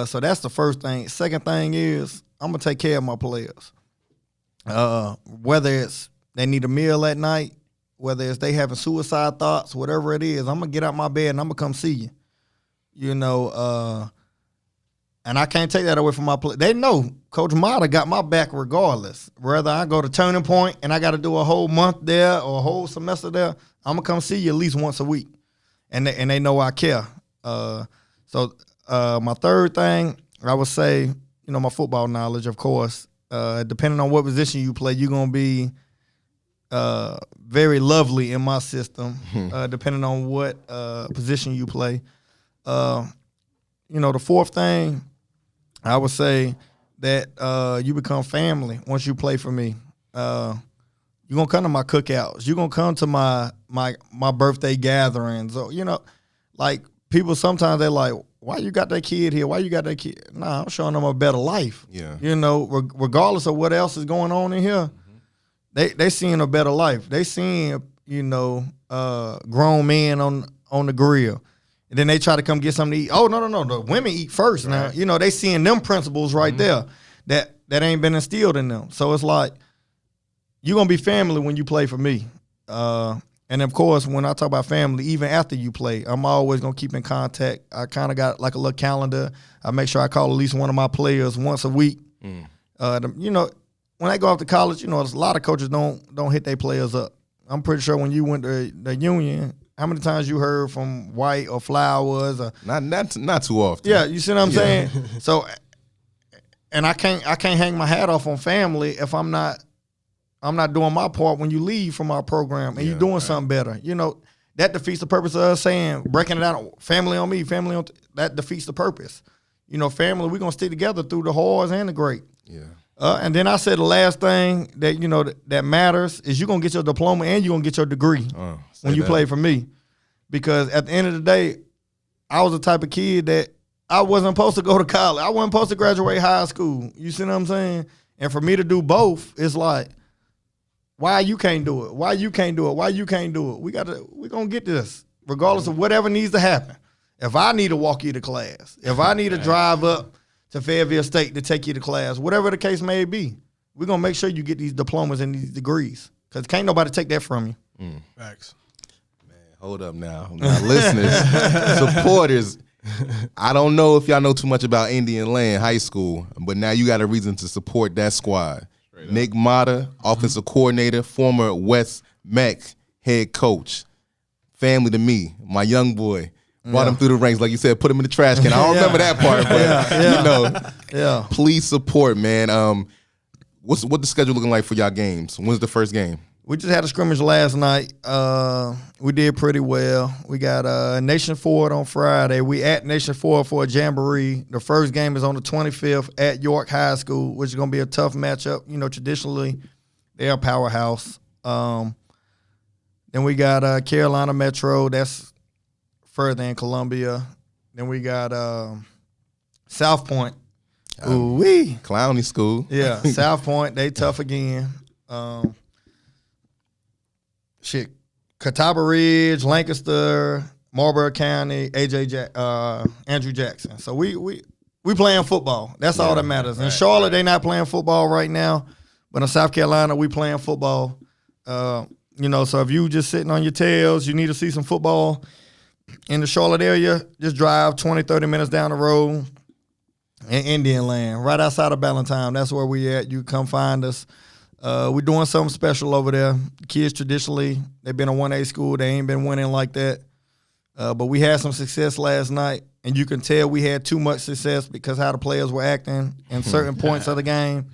So that's the first thing. Second thing is I'm gonna take care of my players. Whether it's they need a meal at night, whether it's they having suicide thoughts, whatever it is, I'm gonna get out my bed and I'm gonna come see you. You know, and I can't take that away from my players. They know Coach Mata got my back regardless. Whether I go to Turning Point and I got to do a whole month there or a whole semester there, I'm gonna come see you at least once a week, and they know I care. So my third thing, I would say, you know, my football knowledge, of course. Depending on what position you play, you're gonna be very lovely in my system. Depending on what position you play. You know, the fourth thing, I would say that you become family once you play for me. You're gonna come to my cookouts. You're gonna come to my birthday gatherings. Or, you know, like people sometimes they're like, why you got that kid here? Why you got that kid? Nah, I'm showing them a better life. Yeah. You know, regardless of what else is going on in here, they seeing a better life. They seeing, you know, grown men on the grill. And then they try to come get something to eat. Oh, no. The women eat first now. You know, they seeing them principles right there that ain't been instilled in them. So it's like, you're going to be family when you play for me. And, of course, when I talk about family, even after you play, I'm always going to keep in contact. I kind of got like a little calendar. I make sure I call at least one of my players once a week. You know, when they go off to college, you know, a lot of coaches don't hit their players up. I'm pretty sure when you went to the Union, how many times you heard from White or Flowers? Or, not too often. Yeah, you see what I'm saying? So, and I can't hang my hat off on family if I'm not doing my part when you leave from our program and you're doing something better. You know, that defeats the purpose of us saying, breaking it out, family on me, family on that defeats the purpose. You know, family, we're going to stick together through the hards and the great. Yeah. And then I said the last thing that, you know, that matters is you're going to get your diploma and you're going to get your degree when you play for me. Because at the end of the day, I was the type of kid that I wasn't supposed to go to college. I wasn't supposed to graduate high school. You see what I'm saying? And for me to do both, it's like, why you can't do it? Why you can't do it? Why you can't do it? We're going to get this, regardless of whatever needs to happen. If I need to walk you to class, if I need to drive up to Fayetteville State to take you to class, whatever the case may be, we're going to make sure you get these diplomas and these degrees, because can't nobody take that from you. Facts. Man, hold up now. Listeners, supporters, I don't know if y'all know too much about Indian Land High School, but now you got a reason to support that squad. Nick Mata, offensive coordinator, former West Mech head coach. Family to me, my young boy. Brought him through the ranks, like you said, put him in the trash can. I don't remember that part, but you know, please support, man. What the schedule looking like for y'all games? When's the first game? We just had a scrimmage last night. We did pretty well. We got Nation Ford on Friday. We at Nation Ford for a jamboree. The first game is on the 25th at York High School, which is going to be a tough matchup. You know, traditionally, they're a powerhouse. Then we got Carolina Metro. That's further in Columbia. Then we got South Point. Ooh-wee. Clowny school. Yeah, South Point. They tough again. Catawba Ridge, Lancaster, Marlboro County, Andrew Jackson. So we playing football. That's all that matters. In Charlotte, they not playing football right now, but in South Carolina, we playing football. You know, so if you just sitting on your tails, you need to see some football in the Charlotte area, just drive 20, 30 minutes down the road in Indian Land, right outside of Ballantyne. That's where we at. You come find us. We're doing something special over there. Kids traditionally, they've been a 1A school. They ain't been winning like that. But we had some success last night, and you can tell we had too much success because how the players were acting in certain points of the game.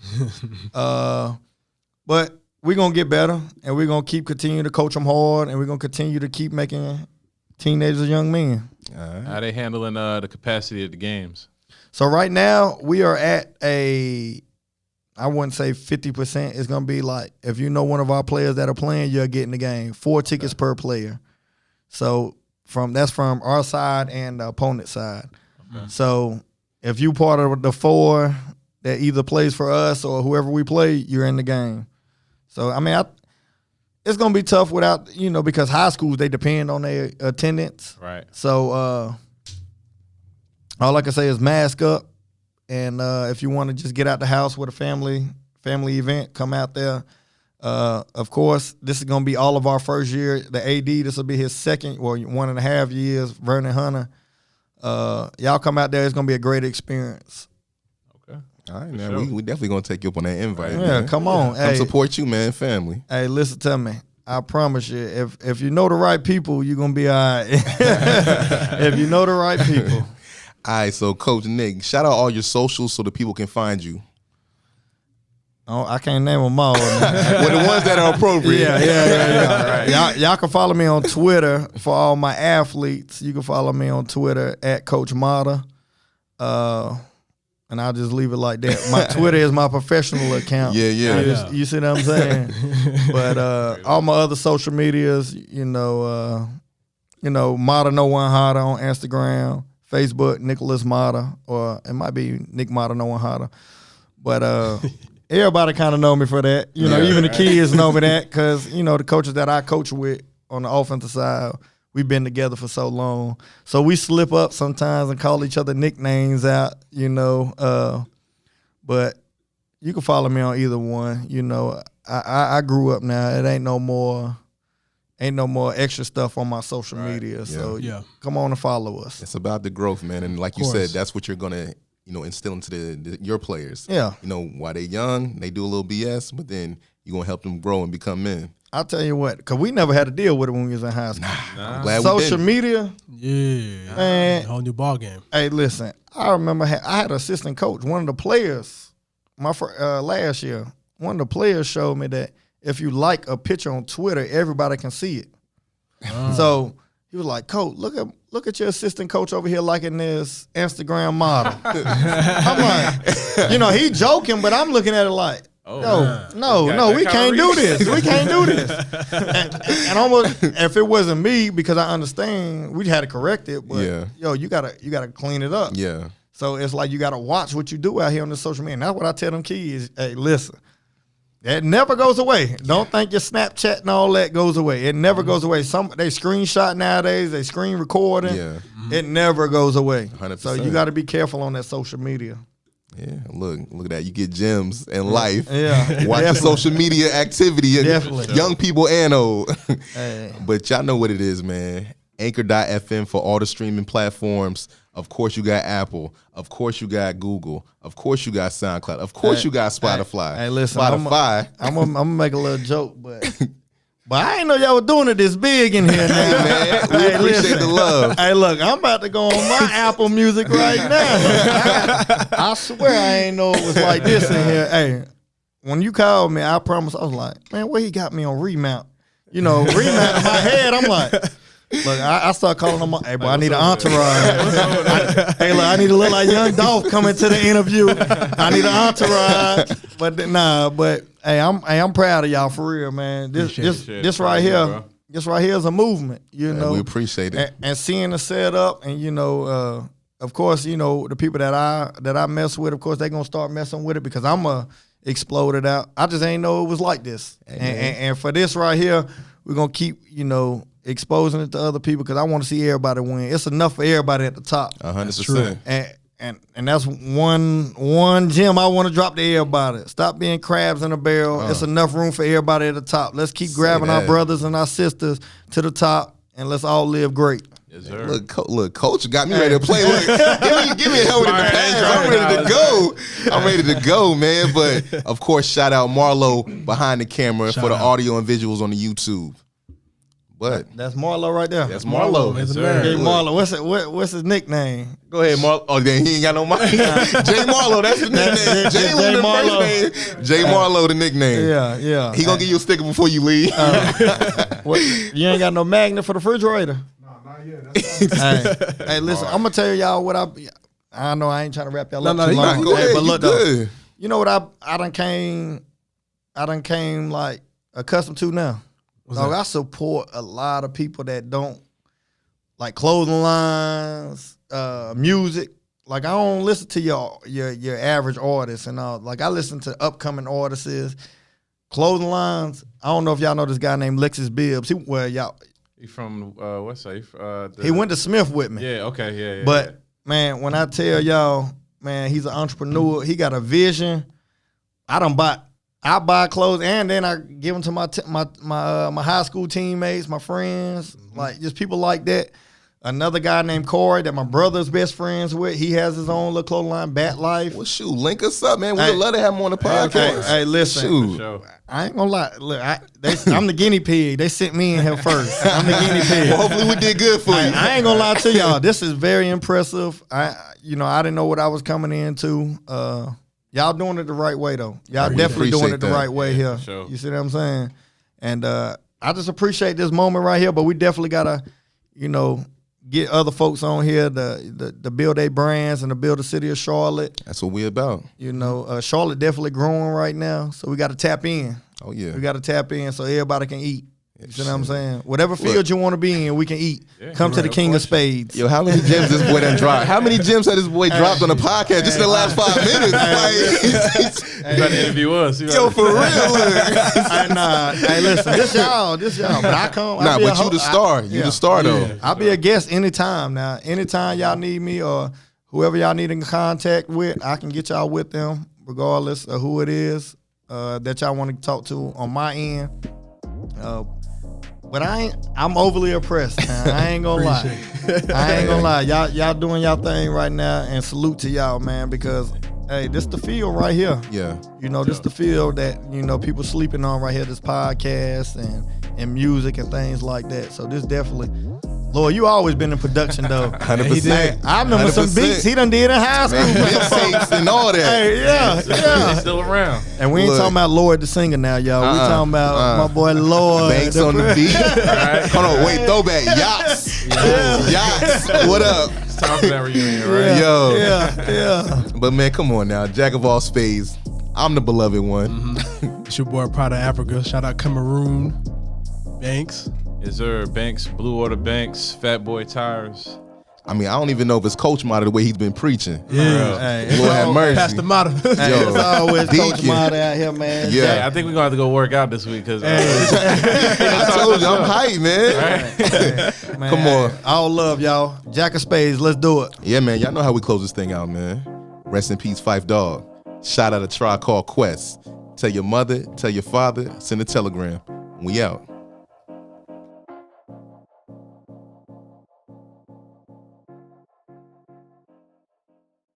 But we're going to get better, and we're going to keep continuing to coach them hard, and we're going to continue to keep making teenagers young men. How they handling the capacity of the games? So right now we are at I wouldn't say 50%. It's gonna be like if you know one of our players that are playing, you're getting the game. 4 tickets per player. So that's from our side and the opponent side. Okay. So if you part of the 4 that either plays for us or whoever we play, you're in the game. So I mean, it's gonna be tough without because high schools they depend on their attendance. Right. So all I can say is mask up, and if you want to just get out the house with a family event, come out there. Of course, this is gonna be all of our first year. The AD, this will be his second, 1.5 years. Vernon Hunter, y'all come out there. It's gonna be a great experience. Okay. All right, man. Sure. We definitely gonna take you up on that invite. Yeah, man. Come on. Come support you, man. Family. Hey, listen to me. I promise you, if you know the right people, you're gonna be all right. If you know the right people. All right, so Coach Nick, shout out all your socials so the people can find you. Oh, I can't name them all. Well, the ones that are appropriate. Yeah. Right. Y'all can follow me on Twitter for all my athletes. You can follow me on Twitter at Coach Mata. And I'll just leave it like that. My Twitter is my professional account. Yeah. You see what I'm saying? But all my other social medias, Mata No One Hotter on Instagram, Facebook, Nicholas Mata, or it might be Nick Mata No One Hotter. But everybody kind of know me for that. Even the kids know me that because, the coaches that I coach with on the offensive side, we've been together for so long. So we slip up sometimes and call each other nicknames out, But you can follow me on either one. I grew up now. It ain't no more extra stuff on my social media. So come on and follow us. It's about the growth, man. And like you said, that's what you're gonna instill into your players. Yeah. While they young, they do a little BS, but then you're gonna help them grow and become men. I'll tell you what, because we never had to deal with it when we was in high school. I'm glad Social we media, man, whole new ball game. Hey, listen, I remember I had an assistant coach. One of the players, last year, one of the players showed me that if you like a picture on Twitter, everybody can see it. So he was like, "Coach, look at your assistant coach over here liking this Instagram model." I'm like, he joking, but I'm looking at it like, no, we can't do this. We can't do this. And almost, if it wasn't me, because I understand, we had to correct it. But you gotta clean it up. Yeah. So it's like you gotta watch what you do out here on the social media. And that's what I tell them kids. Hey, listen, that never goes away. Don't think your Snapchat and all that goes away. It never goes away. They screenshot nowadays. They screen recording. Yeah. It never goes away. 100%. So you got to be careful on that social media. Yeah, look at that. You get gems in life. Yeah. Watch the social media activity. Definitely. Young people and old. Hey. But y'all know what it is, man. Anchor.fm for all the streaming platforms. Of course you got Apple. Of course you got Google. Of course you got SoundCloud. Of course you got Spotify. Hey, listen. Spotify. I'm gonna make a little joke, but I ain't know y'all were doing it this big in here now. Man, we appreciate the love. Hey, look, I'm about to go on my Apple Music right now. I swear I ain't know it was like this in here. Hey, when you called me, I promise I was like, man, where he got me on remount? Remount in my head. I'm like, look, I start calling him. Hey, bro, I need an entourage. Hey, look, I need to look like Young Dolph coming to the interview. I need an entourage. But hey, I'm proud of y'all for real, man. This right here is a movement. We appreciate it. And seeing the setup, and of course, the people that I mess with, of course, they gonna start messing with it because I'm exploded out. I just ain't know it was like this. And for this right here, we're gonna keep exposing it to other people because I want to see everybody win. It's enough for everybody at the top. 100%. And that's one gem I want to drop to everybody. Stop being crabs in a barrel. It's enough room for everybody at the top. Let's keep grabbing our brothers and our sisters to the top, and let's all live great. Yes, sir. Look, Coach got me ready to play. Look, give me a helmet in the past. I'm ready to go. I'm ready to go, man. But of course, shout out Marlo behind the camera for the audio and visuals on the YouTube. But that's Marlo right there. That's Marlo. Yes, sir. Hey, Marlo, what's his nickname? Go ahead, Marlo. Oh, then he ain't got no mic. Jay Marlo, that's the nickname. Jay was the first name. Jay Marlo, the nickname. Yeah. He gonna give you a sticker before you leave. You ain't got no magnet for the refrigerator? No, not yet. Hey, listen, I'm gonna tell y'all what I know I ain't trying to wrap y'all up too you long. not. Go ahead, but look, good. You know what I done came like accustomed to now. Dog, I support a lot of people that don't like clothing lines, music. Like I don't listen to your average artists and all. Like I listen to upcoming artists, clothing lines. I don't know if y'all know this guy named Lexus Bibbs. He from what's that? He went to Smith with me. Yeah, okay, yeah. But man, when I tell y'all, man, he's an entrepreneur. He got a vision. I buy clothes and then I give them to my high school teammates, my friends, like just people like that. Another guy named Corey that my brother's best friends with. He has his own little clothing line, Bat Life. Well, shoot, link us up, man. We'd love to have him on the podcast. Hey, listen. Shoot. Sure. I ain't gonna lie. Look, I'm the guinea pig. They sent me in here first. I'm the guinea pig. Well, hopefully we did good for you. I ain't gonna lie to y'all. This is very impressive. I didn't know what I was coming into. Y'all doing it the right way though. Y'all definitely doing it the right way here. Sure. You see what I'm saying? And I just appreciate this moment right here. But we definitely gotta, get other folks on here to build their brands and to build the city of Charlotte. That's what we about. Charlotte definitely growing right now, so we got to tap in. Oh yeah, we got to tap in so everybody can eat. You see what I'm saying? Whatever field you want to be in, we can eat. Yeah, Come to the King of Spades. Yo, how many gems this boy done dropped? How many gems has this boy dropped on the podcast just in the last 5 minutes? You got to interview us. Yo, for real. Hey, listen, this y'all. But I come. Nah, but you the star. You the star though. I'll be a guest anytime. Now, anytime y'all need me or whoever y'all need in contact with, I can get y'all with them, regardless of who it is that y'all want to talk to on my end. But I'm overly impressed, man. I ain't gonna lie. I ain't gonna lie. Y'all doing y'all thing right now, and salute to y'all, man, because hey, this the field right here. Yeah. This the field that, people sleeping on right here, this podcast and music and things like that. So this definitely, Lord, you always been in production though. 100%. I remember 100%. Some beats he done did in high school. Mixtapes and all that. Hey, yeah. He's still around. And we ain't talking about Lloyd the singer now, y'all. We talking about my boy Lloyd. Banks on the beat. Right. Hold on, wait, throwback. Yachts. Yachts. What up? It's time for that reunion, right? Yo. Yeah. But man, come on now. Jack of all spades. I'm the beloved one. It's your boy Pride of Africa. Shout out Cameroon. Banks. Is there Banks, Blue Water Banks, Fat Boy Tires? I mean, I don't even know if it's Coach Mata the way he's been preaching. Yeah. Hey, Lord have mercy. Pastor Mata. It's always Coach Deacon. Mata out here, man. Yeah. Hey, I think we're going to have to go work out this week because I told you, I'm hyped, man. Man, Come on. All love, y'all. Jack of Spades, let's do it. Yeah, man. Y'all know how we close this thing out, man. Rest in peace, Fife Dog. Shout out a Tribe Called Quest. Tell your mother, tell your father, send a telegram. We out.